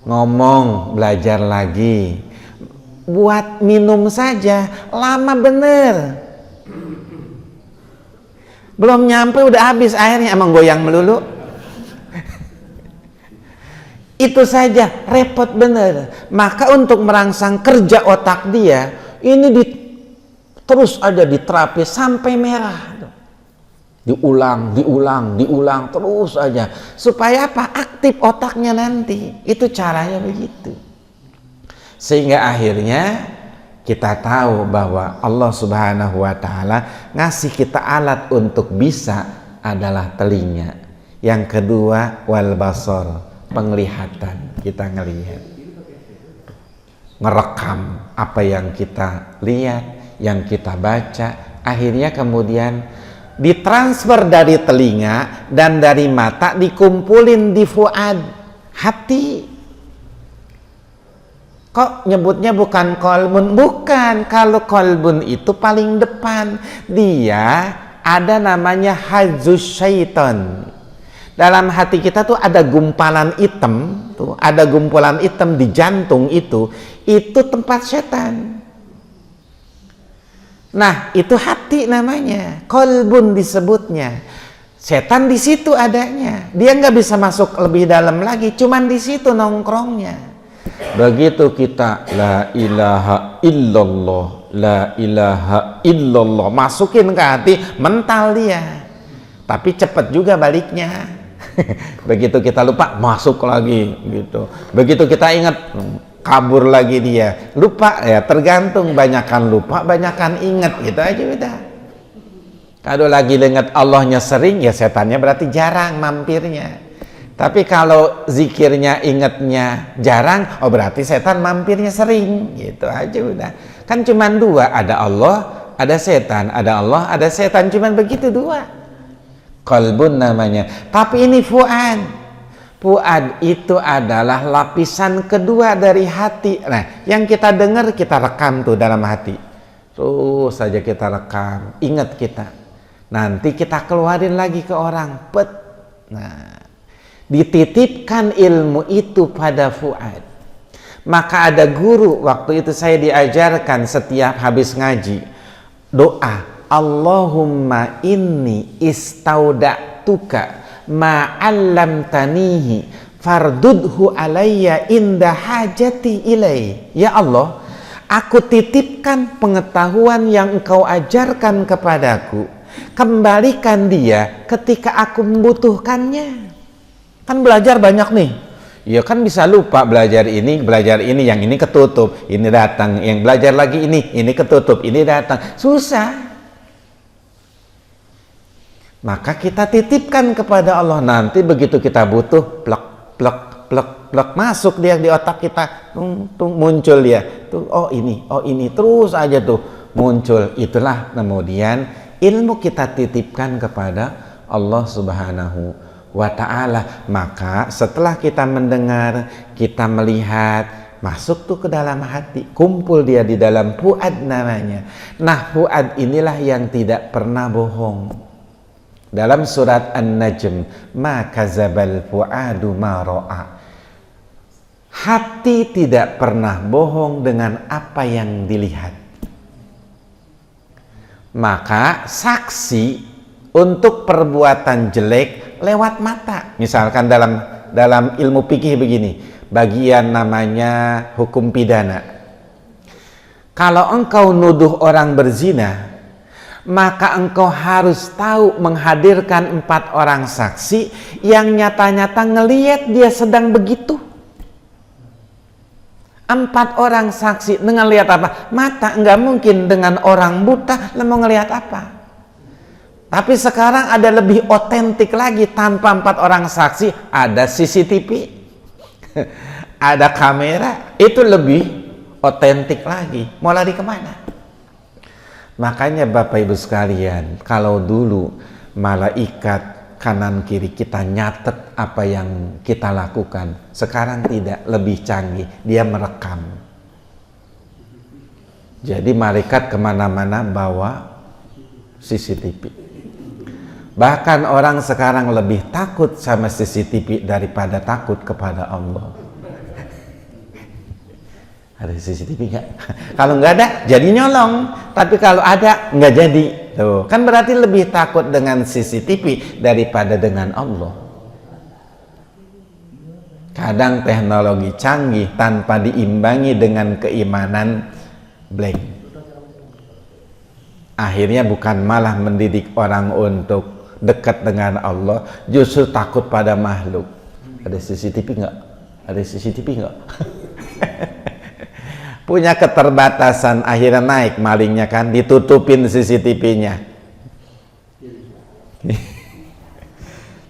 Ngomong, belajar lagi. Buat minum saja, lama bener. Belum nyampe udah habis airnya, emang goyang melulu. Itu saja, repot bener. Maka untuk merangsang kerja otak dia, ini terus aja diterapi sampai merah. Diulang terus aja supaya apa? Aktif otaknya nanti. Itu caranya begitu. Sehingga akhirnya kita tahu bahwa Allah Subhanahu wa Ta'ala ngasih kita alat untuk bisa adalah telinga. Yang kedua wal basar, penglihatan. Kita ngelihat, ngerekam apa yang kita lihat, yang kita baca, akhirnya kemudian ditransfer dari telinga dan dari mata dikumpulin di fuad, hati. Kok nyebutnya bukan kolbun? Bukan, kalau kolbun itu paling depan. Dia ada namanya hazus syaiton. Dalam hati kita tuh ada gumpalan hitam, tuh ada gumpalan hitam di jantung itu tempat setan. Nah, itu hati namanya, kolbun disebutnya. Setan di situ adanya. Dia nggak bisa masuk lebih dalam lagi, cuman di situ nongkrongnya. Begitu kita la ilaha illallah, la ilaha illallah, masukin ke hati, mental dia. Tapi cepat juga baliknya. Begitu kita lupa, masuk lagi gitu. Begitu kita ingat, kabur lagi dia, lupa ya, tergantung, banyakan lupa, banyakan ingat, gitu aja udah. Kalau lagi ingat Allahnya sering, ya setannya berarti jarang mampirnya. Tapi kalau zikirnya ingatnya jarang, oh berarti setan mampirnya sering. Gitu aja udah. Kan cuman dua, ada Allah, ada setan. Ada Allah, ada setan, cuman begitu dua. Qalbun namanya. Tapi ini fuad. Fuad itu adalah lapisan kedua dari hati. Nah, yang kita dengar kita rekam tuh dalam hati. Terus saja kita rekam, ingat kita. Nanti kita keluarin lagi ke orang. Pet. Nah, dititipkan ilmu itu pada fuad. Maka ada guru, waktu itu saya diajarkan setiap habis ngaji doa, Allahumma inni istauda'tuka ma'allamtanihi fardudhu alayya inda hajati ilai. Ya Allah, aku titipkan pengetahuan yang engkau ajarkan kepadaku, kembalikan dia ketika aku membutuhkannya. Kan belajar banyak nih, ya kan bisa lupa belajar ini, yang ini ketutup, ini datang, yang belajar lagi ini ketutup, ini datang, susah. Maka kita titipkan kepada Allah, nanti begitu kita butuh, plek plek plek plek, masuk dia di otak kita, muncul dia, oh ini, terus aja tuh muncul. Itulah kemudian ilmu kita titipkan kepada Allah Subhanahu wa ta'ala. Maka setelah kita mendengar, kita melihat, masuk tuh ke dalam hati, kumpul dia di dalam fuad namanya. Nah, fuad inilah yang tidak pernah bohong. Dalam surat An-Najm, ma kazabal fuadu ma ra'a. Hati tidak pernah bohong dengan apa yang dilihat. Maka saksi untuk perbuatan jelek lewat mata. Misalkan dalam ilmu fikih begini, bagian namanya hukum pidana. Kalau engkau nuduh orang berzina, maka engkau harus tahu menghadirkan 4 orang saksi yang nyata-nyata ngelihat dia sedang begitu. 4 orang saksi dengan lihat apa? Mata. Enggak mungkin dengan orang buta mau ngelihat apa. Tapi sekarang ada lebih otentik lagi, tanpa 4 orang saksi, ada CCTV, ada kamera, itu lebih otentik lagi. Mau lari kemana? Makanya Bapak Ibu sekalian, kalau dulu malaikat kanan kiri kita nyatet apa yang kita lakukan, sekarang tidak, lebih canggih, dia merekam. Jadi malaikat kemana-mana bawa CCTV. Bahkan orang sekarang lebih takut sama CCTV daripada takut kepada Allah. Ada CCTV nggak? Kalau nggak ada, jadi nyolong. Tapi kalau ada, nggak jadi. Tuh, kan berarti lebih takut dengan CCTV daripada dengan Allah. Kadang teknologi canggih tanpa diimbangi dengan keimanan blank. Akhirnya bukan malah mendidik orang untuk dekat dengan Allah, justru takut pada makhluk. Ada CCTV nggak? Ada CCTV nggak? Punya keterbatasan, akhirnya naik malingnya kan, ditutupin CCTV-nya.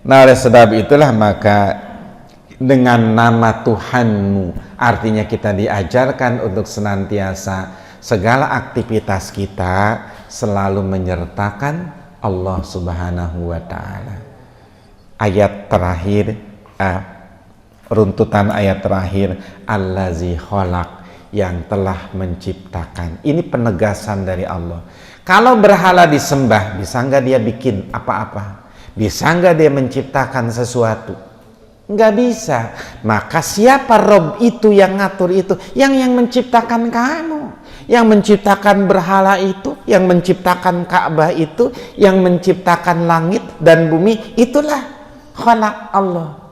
Nah, oleh sebab itulah maka dengan nama Tuhanmu, artinya kita diajarkan untuk senantiasa segala aktivitas kita selalu menyertakan Allah Subhanahu wa ta'ala. Ayat terakhir, runtutan ayat terakhir, Allazi khalaq, yang telah menciptakan. Ini penegasan dari Allah. Kalau berhala disembah, bisa nggak dia bikin apa-apa? Bisa nggak dia menciptakan sesuatu? Nggak bisa. Maka siapa Rob itu yang ngatur itu? Yang menciptakan kamu, yang menciptakan berhala itu, yang menciptakan Ka'bah itu, yang menciptakan langit dan bumi, itulah khalaq Allah.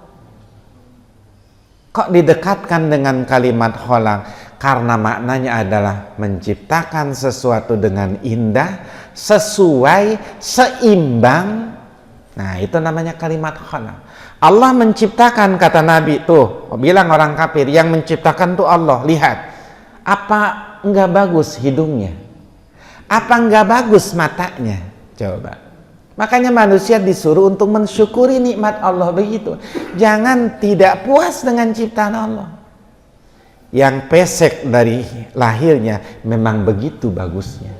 Kok didekatkan dengan kalimat khalaq? Karena maknanya adalah menciptakan sesuatu dengan indah, sesuai, seimbang. Nah, itu namanya kalimat khalaq. Allah menciptakan, kata Nabi, tuh bilang orang kafir, yang menciptakan tuh Allah. Lihat, apa enggak bagus hidungnya? Apa enggak bagus matanya? Coba. Makanya manusia disuruh untuk mensyukuri nikmat Allah begitu. Jangan tidak puas dengan ciptaan Allah. Yang pesek dari lahirnya memang begitu bagusnya.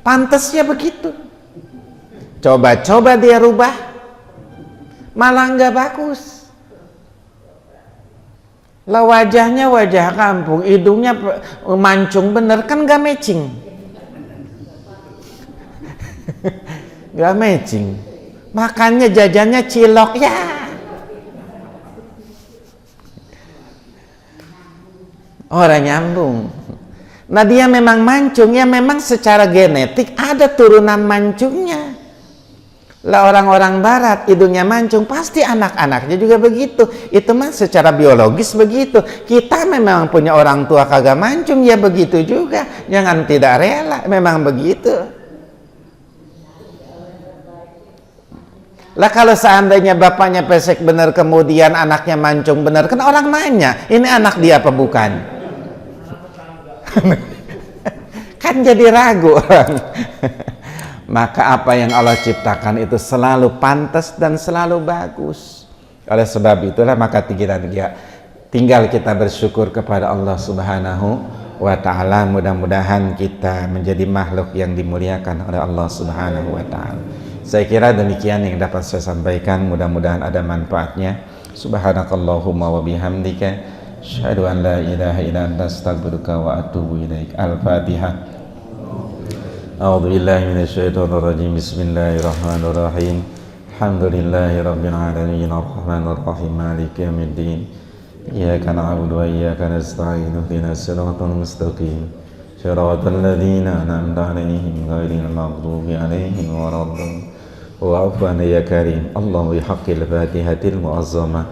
Pantasnya begitu. Coba-coba dia rubah, malah nggak bagus. Lah wajahnya wajah kampung, hidungnya mancung bener, kan nggak matching. Nggak matching. Makannya jajannya cilok ya. Orang nyambung. Nah dia memang mancung ya, memang secara genetik ada turunan mancungnya. Lah orang-orang barat hidungnya mancung, pasti anak-anaknya juga begitu. Itu mah secara biologis begitu. Kita memang punya orang tua kagak mancung ya begitu juga. Jangan tidak rela, memang begitu. Lah kalau seandainya bapaknya pesek bener kemudian anaknya mancung bener, kan orang nanya, ini anak dia apa bukan? Kan jadi ragu orang. Maka apa yang Allah ciptakan itu selalu pantas dan selalu bagus. Oleh sebab itulah maka tinggal kita bersyukur kepada Allah Subhanahu wa ta'ala. Mudah-mudahan kita menjadi makhluk yang dimuliakan oleh Allah Subhanahu wa ta'ala. Saya kira demikian yang dapat saya sampaikan, mudah-mudahan ada manfaatnya. Subhanakallahumma wa bihamdika asyhadu an la ilaha illa anta astaghfiruka wa atubu ilaik. Al-Fatihah. A'udzu billahi minasyaitonir rajim. Bismillahirrahmanirrahim. Alhamdulillahi rabbil alamin arrahmanir rahim maliki yaumiddin. Iyyaka na'budu wa iyyaka nasta'in ihdinas siratal mustaqim. Shiratal ladzina an'amta 'alaihim ghairil maghdubi 'alaihim waladdallin. وعفوا يا كريم اللهم بحق الفاتحة المعظمة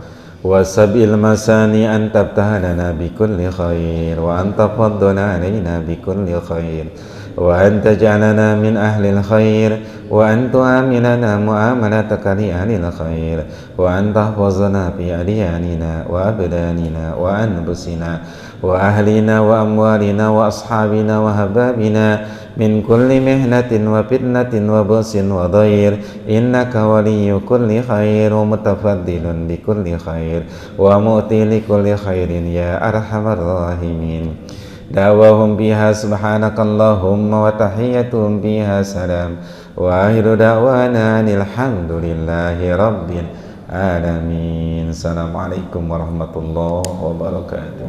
وسبع المثاني أن تفتح لنا بكل خير وأن تفضل علينا بكل خير وأن تجعلنا من أهل الخير وأن تؤمننا معاملتك لأهل الخير وأن تحفظنا في أدياننا وأبداننا وأنفسنا وأهلنا وأموالنا وأصحابنا وأحبابنا من كل مهنة وفتنة وبؤس وضير إنك ولي كل خير ومتفضل بكل خير ومؤتي لكل خير يا أرحم الراحمين. دعواهم بها سبحانك اللهم وتحيتهم بها سلام وآخر دعوانا الحمد لله رب العالمين. السلام عليكم ورحمة الله وبركاته.